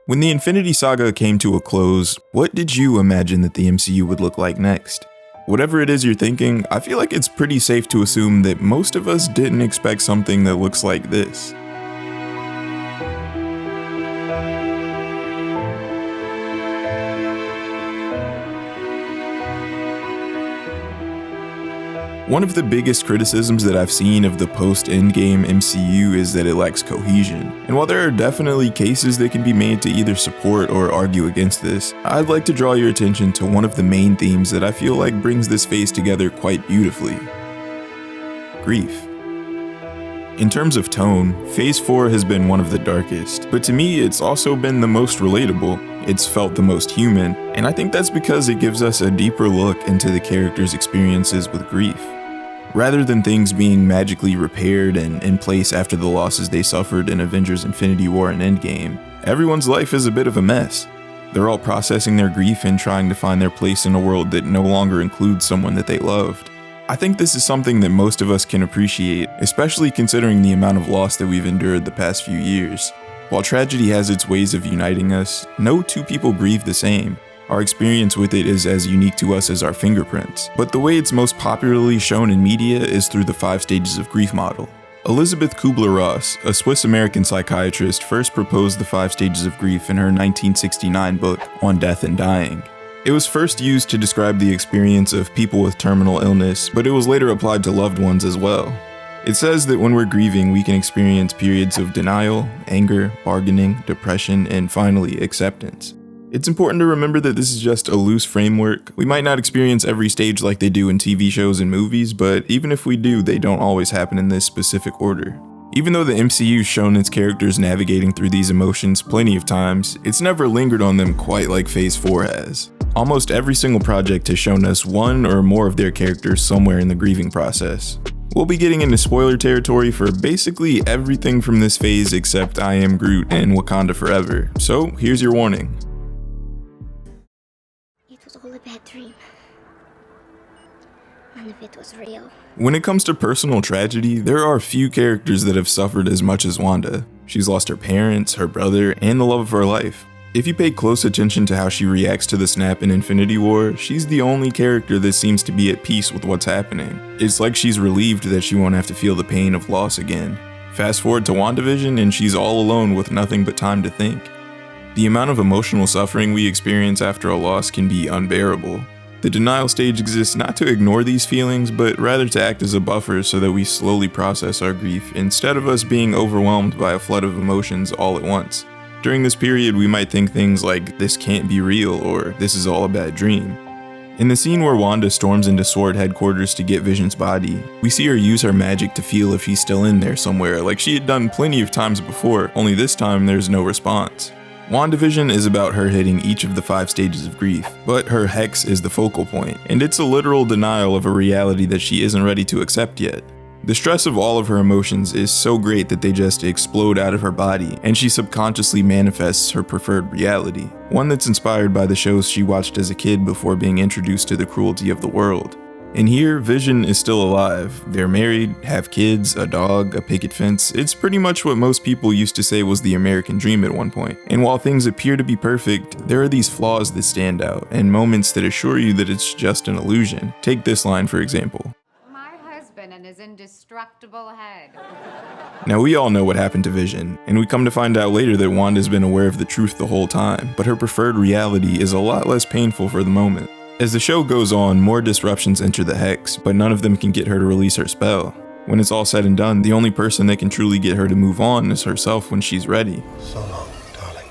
When the Infinity Saga came to a close, what did you imagine that the MCU would look like next? Whatever it is you're thinking, I feel like it's pretty safe to assume that most of us didn't expect something that looks like this. One of the biggest criticisms that I've seen of the post-Endgame MCU is that it lacks cohesion. And while there are definitely cases that can be made to either support or argue against this, I'd like to draw your attention to one of the main themes that I feel like brings this phase together quite beautifully: grief. In terms of tone, Phase 4 has been one of the darkest, but to me it's also been the most relatable. It's felt the most human, and I think that's because it gives us a deeper look into the characters' experiences with grief. Rather than things being magically repaired and in place after the losses they suffered in Avengers Infinity War and Endgame, everyone's life is a bit of a mess. They're all processing their grief and trying to find their place in a world that no longer includes someone that they loved. I think this is something that most of us can appreciate, especially considering the amount of loss that we've endured the past few years. While tragedy has its ways of uniting us, no two people grieve the same. Our experience with it is as unique to us as our fingerprints, but the way it's most popularly shown in media is through the 5 stages of grief model. Elisabeth Kubler-Ross, a Swiss-American psychiatrist, first proposed the 5 stages of grief in her 1969 book, On Death and Dying. It was first used to describe the experience of people with terminal illness, but it was later applied to loved ones as well. It says that when we're grieving, we can experience periods of denial, anger, bargaining, depression, and finally, acceptance. It's important to remember that this is just a loose framework. We might not experience every stage like they do in TV shows and movies, but even if we do, they don't always happen in this specific order. Even though the MCU's shown its characters navigating through these emotions plenty of times, it's never lingered on them quite like Phase 4 has. Almost every single project has shown us one or more of their characters somewhere in the grieving process. We'll be getting into spoiler territory for basically everything from this phase except I Am Groot and Wakanda Forever, so here's your warning. It was all a bad dream. None of it was real. When it comes to personal tragedy, there are few characters that have suffered as much as Wanda. She's lost her parents, her brother, and the love of her life. If you pay close attention to how she reacts to the snap in Infinity War, she's the only character that seems to be at peace with what's happening. It's like she's relieved that she won't have to feel the pain of loss again. Fast forward to WandaVision and she's all alone with nothing but time to think. The amount of emotional suffering we experience after a loss can be unbearable. The denial stage exists not to ignore these feelings, but rather to act as a buffer so that we slowly process our grief instead of us being overwhelmed by a flood of emotions all at once. During this period, we might think things like, "This can't be real," or "This is all a bad dream." In the scene where Wanda storms into SWORD headquarters to get Vision's body, we see her use her magic to feel if he's still in there somewhere, like she had done plenty of times before, only this time there's no response. WandaVision is about her hitting each of the 5 stages of grief, but her hex is the focal point, and it's a literal denial of a reality that she isn't ready to accept yet. The stress of all of her emotions is so great that they just explode out of her body, and she subconsciously manifests her preferred reality, one that's inspired by the shows she watched as a kid before being introduced to the cruelty of the world. And here, Vision is still alive. They're married, have kids, a dog, a picket fence. It's pretty much what most people used to say was the American dream at one point. And while things appear to be perfect, there are these flaws that stand out, and moments that assure you that it's just an illusion. Take this line for example. And his indestructible head. Now we all know what happened to Vision, and we come to find out later that Wanda's been aware of the truth the whole time, but her preferred reality is a lot less painful for the moment. As the show goes on, more disruptions enter the Hex, but none of them can get her to release her spell. When it's all said and done, the only person that can truly get her to move on is herself when she's ready. So long, darling.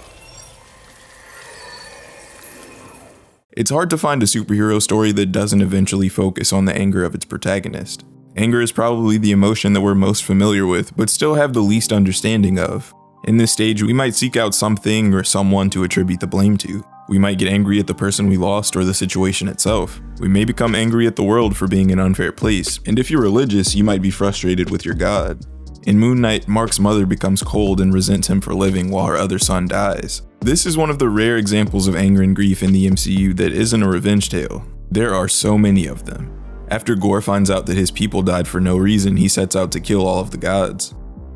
It's hard to find a superhero story that doesn't eventually focus on the anger of its protagonist. Anger is probably the emotion that we're most familiar with, but still have the least understanding of. In this stage, we might seek out something or someone to attribute the blame to. We might get angry at the person we lost or the situation itself. We may become angry at the world for being an unfair place, and if you're religious, you might be frustrated with your God. In Moon Knight, Mark's mother becomes cold and resents him for living while her other son dies. This is one of the rare examples of anger and grief in the MCU that isn't a revenge tale. There are so many of them. After Gore finds out that his people died for no reason, he sets out to kill all of the gods.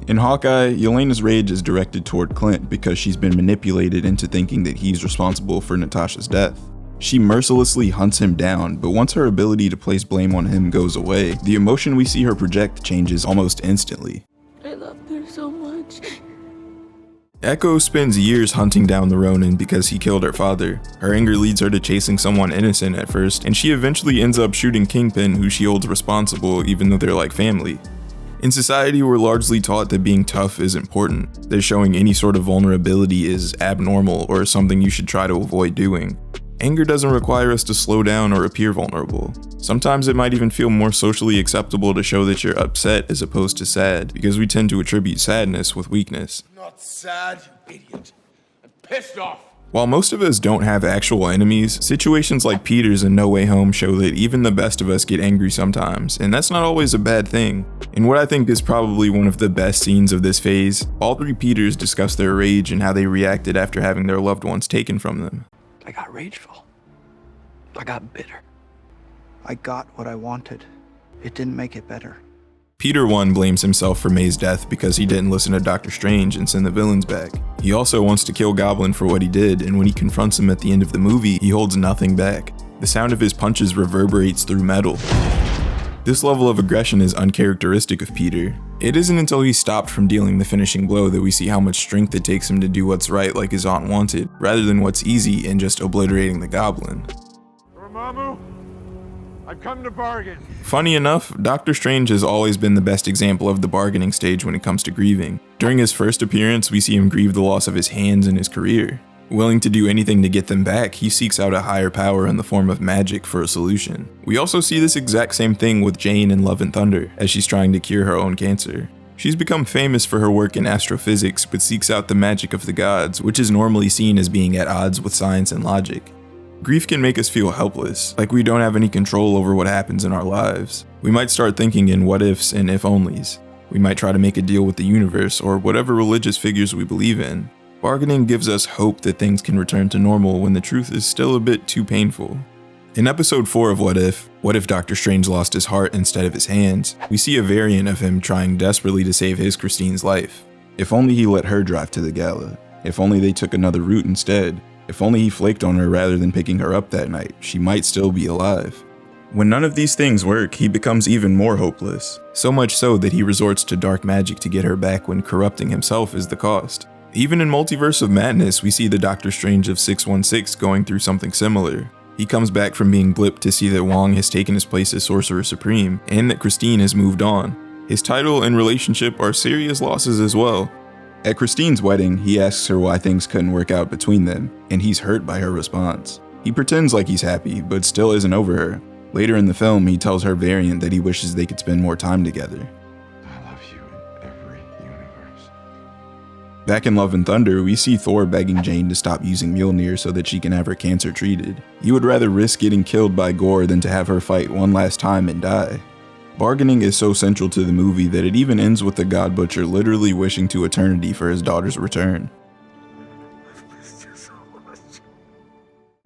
In Hawkeye, Yelena's rage is directed toward Clint because she's been manipulated into thinking that he's responsible for Natasha's death. She mercilessly hunts him down, but once her ability to place blame on him goes away, the emotion we see her project changes almost instantly. I love her so much. Echo spends years hunting down the Ronin because he killed her father. Her anger leads her to chasing someone innocent at first, and she eventually ends up shooting Kingpin, who she holds responsible even though they're like family. In society, we're largely taught that being tough is important, that showing any sort of vulnerability is abnormal or something you should try to avoid doing. Anger doesn't require us to slow down or appear vulnerable. Sometimes it might even feel more socially acceptable to show that you're upset as opposed to sad, because we tend to attribute sadness with weakness. Not sad, you idiot. I'm pissed off. While most of us don't have actual enemies, situations like Peter's in No Way Home show that even the best of us get angry sometimes, and that's not always a bad thing. In what I think is probably one of the best scenes of this phase, all three Peters discuss their rage and how they reacted after having their loved ones taken from them. I got rageful. I got bitter. I got what I wanted. It didn't make it better. Peter 1 blames himself for May's death because he didn't listen to Doctor Strange and send the villains back. He also wants to kill Goblin for what he did, and when he confronts him at the end of the movie, he holds nothing back. The sound of his punches reverberates through metal. This level of aggression is uncharacteristic of Peter. It isn't until he's stopped from dealing the finishing blow that we see how much strength it takes him to do what's right like his aunt wanted, rather than what's easy in just obliterating the Goblin. Dormammu, I've come to bargain. Funny enough, Doctor Strange has always been the best example of the bargaining stage when it comes to grieving. During his first appearance, we see him grieve the loss of his hands and his career. Willing to do anything to get them back, he seeks out a higher power in the form of magic for a solution. We also see this exact same thing with Jane in Love and Thunder, as she's trying to cure her own cancer. She's become famous for her work in astrophysics, but seeks out the magic of the gods, which is normally seen as being at odds with science and logic. Grief can make us feel helpless, like we don't have any control over what happens in our lives. We might start thinking in what ifs and if onlys. We might try to make a deal with the universe or whatever religious figures we believe in. Bargaining gives us hope that things can return to normal when the truth is still a bit too painful. In episode 4 of What If Doctor Strange lost his heart instead of his hands, we see a variant of him trying desperately to save his Christine's life. If only he let her drive to the gala. If only they took another route instead. If only he flaked on her rather than picking her up that night, she might still be alive. When none of these things work, he becomes even more hopeless. So much so that he resorts to dark magic to get her back when corrupting himself is the cost. Even in Multiverse of Madness, we see the Doctor Strange of 616 going through something similar. He comes back from being blipped to see that Wong has taken his place as Sorcerer Supreme, and that Christine has moved on. His title and relationship are serious losses as well. At Christine's wedding, he asks her why things couldn't work out between them, and he's hurt by her response. He pretends like he's happy, but still isn't over her. Later in the film, he tells her variant that he wishes they could spend more time together. I love you in every universe. Back in Love and Thunder, we see Thor begging Jane to stop using Mjolnir so that she can have her cancer treated. He would rather risk getting killed by Gore than to have her fight one last time and die. Bargaining is so central to the movie that it even ends with the God Butcher literally wishing to eternity for his daughter's return.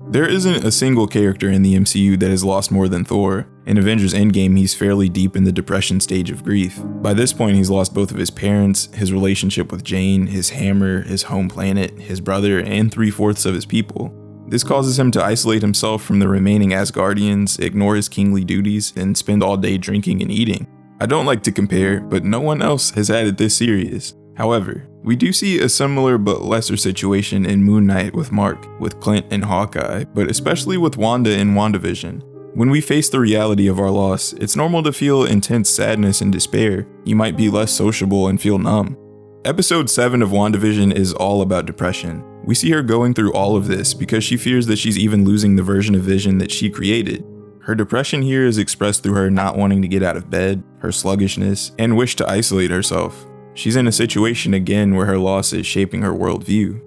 There isn't a single character in the MCU that has lost more than Thor. In Avengers Endgame, he's fairly deep in the depression stage of grief. By this point, he's lost both of his parents, his relationship with Jane, his hammer, his home planet, his brother, and 3/4 of his people. This causes him to isolate himself from the remaining Asgardians, ignore his kingly duties, and spend all day drinking and eating. I don't like to compare, but no one else has had it this serious. However, we do see a similar but lesser situation in Moon Knight with Mark, with Clint and Hawkeye, but especially with Wanda in WandaVision. When we face the reality of our loss, it's normal to feel intense sadness and despair. You might be less sociable and feel numb. Episode 7 of WandaVision is all about depression. We see her going through all of this because she fears that she's even losing the version of Vision that she created. Her depression here is expressed through her not wanting to get out of bed, her sluggishness, and wish to isolate herself. She's in a situation again where her loss is shaping her worldview.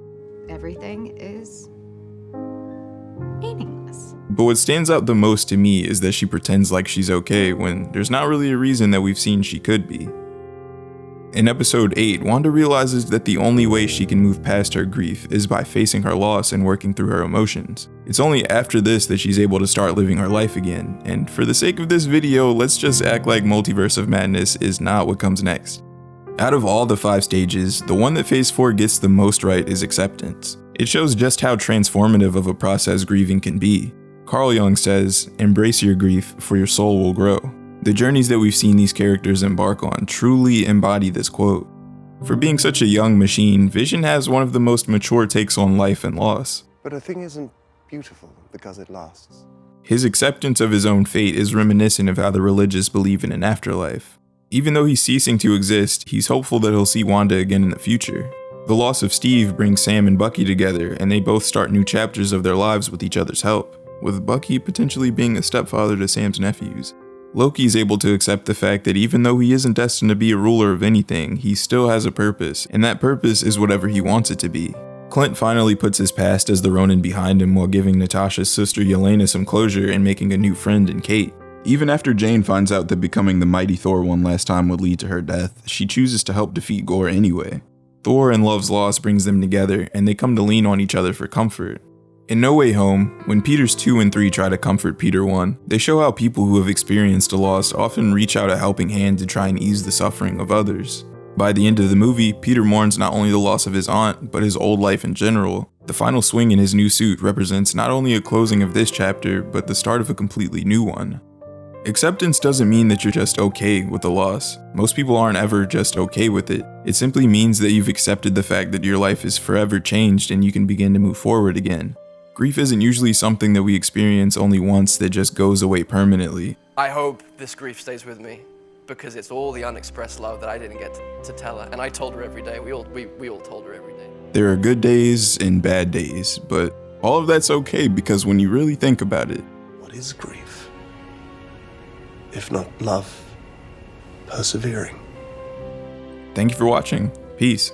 Everything is meaningless. But what stands out the most to me is that she pretends like she's okay when there's not really a reason that we've seen she could be. In episode 8, Wanda realizes that the only way she can move past her grief is by facing her loss and working through her emotions. It's only after this that she's able to start living her life again, and for the sake of this video, let's just act like Multiverse of Madness is not what comes next. Out of all the 5 stages, the one that Phase 4 gets the most right is acceptance. It shows just how transformative of a process grieving can be. Carl Jung says, "Embrace your grief, for your soul will grow." The journeys that we've seen these characters embark on truly embody this quote. For being such a young machine, Vision has one of the most mature takes on life and loss. But a thing isn't beautiful because it lasts. His acceptance of his own fate is reminiscent of how the religious believe in an afterlife. Even though he's ceasing to exist, he's hopeful that he'll see Wanda again in the future. The loss of Steve brings Sam and Bucky together, and they both start new chapters of their lives with each other's help, with Bucky potentially being a stepfather to Sam's nephews. Loki's able to accept the fact that even though he isn't destined to be a ruler of anything, he still has a purpose, and that purpose is whatever he wants it to be. Clint finally puts his past as the Ronin behind him while giving Natasha's sister Yelena some closure and making a new friend in Kate. Even after Jane finds out that becoming the mighty Thor one last time would lead to her death, she chooses to help defeat Gore anyway. Thor and Love's loss brings them together, and they come to lean on each other for comfort. In No Way Home, when Peters 2 and 3 try to comfort Peter 1, they show how people who have experienced a loss often reach out a helping hand to try and ease the suffering of others. By the end of the movie, Peter mourns not only the loss of his aunt, but his old life in general. The final swing in his new suit represents not only a closing of this chapter, but the start of a completely new one. Acceptance doesn't mean that you're just okay with the loss. Most people aren't ever just okay with it. It simply means that you've accepted the fact that your life is forever changed and you can begin to move forward again. Grief isn't usually something that we experience only once that just goes away permanently. I hope this grief stays with me because it's all the unexpressed love that I didn't get to tell her. And I told her every day. We all told her every day. There are good days and bad days, but all of that's okay because when you really think about it, What is grief? If not love, persevering. thank you for watching. Peace.